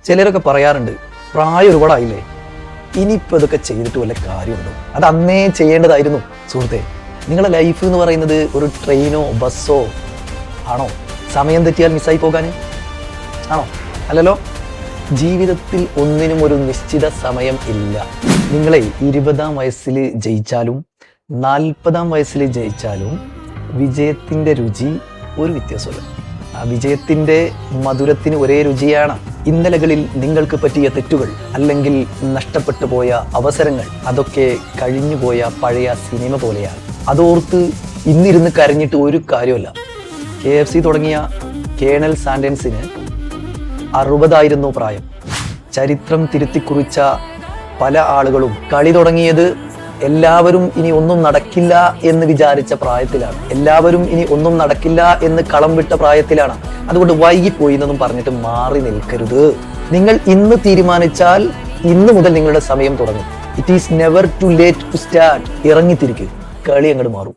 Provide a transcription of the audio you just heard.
ചിലരൊക്കെ പറയാറുണ്ട്, പ്രായം ഒരുപാടായില്ലേ, ഇനിയിപ്പോൾ ഇതൊക്കെ ചെയ്തിട്ട് വല്ല കാര്യമുണ്ടോ? അത് അന്നേ ചെയ്യേണ്ടതായിരുന്നു. സുഹൃത്തെ, നിങ്ങളുടെ ലൈഫ് എന്ന് പറയുന്നത് ഒരു ട്രെയിനോ ബസ്സോ ആണോ? സമയം തെറ്റിയാൽ മിസ്സായി പോകാൻ ആണോ? അല്ലല്ലോ. ജീവിതത്തിൽ ഒന്നിനും ഒരു നിശ്ചിത സമയം ഇല്ല. നിങ്ങളെ 20-ാം വയസ്സിൽ ജയിച്ചാലും 40-ാം വയസ്സിൽ ജയിച്ചാലും വിജയത്തിൻ്റെ രുചി ഒരു വ്യത്യാസമല്ല. ആ വിജയത്തിൻ്റെ മധുരത്തിന് ഒരേ രുചിയാണ്. ഇന്നലകളിൽ നിങ്ങൾക്ക് പറ്റിയ തെറ്റുകൾ അല്ലെങ്കിൽ നഷ്ടപ്പെട്ടു പോയ അവസരങ്ങൾ അതൊക്കെ കഴിഞ്ഞുപോയ പഴയ സിനിമ പോലെയാണ്. അതോർത്ത് ഇന്നിരുന്ന് കരഞ്ഞിട്ട് ഒരു കാര്യമല്ല. KFC തുടങ്ങിയ കേണൽ സാൻഡൻസിന് 60 പ്രായം. ചരിത്രം തിരുത്തിക്കുറിച്ച പല ആളുകളും കളി തുടങ്ങിയത് എല്ലാവരും ഇനി ഒന്നും നടക്കില്ല എന്ന് വിചാരിച്ച പ്രായത്തിലാണ്. എല്ലാവരും ഇനി ഒന്നും നടക്കില്ല എന്ന് കളം വിട്ട പ്രായത്തിലാണ്. അതുകൊണ്ട് വൈകിപ്പോയി എന്നൊന്നും പറഞ്ഞിട്ട് മാറി നിൽക്കരുത്. നിങ്ങൾ ഇന്ന് തീരുമാനിച്ചാൽ ഇന്ന് മുതൽ നിങ്ങളുടെ സമയം തുടങ്ങും. It is never too late to start. ഇറങ്ങിത്തിരിക്കുക, കളി അങ്ങോട്ട് മാറും.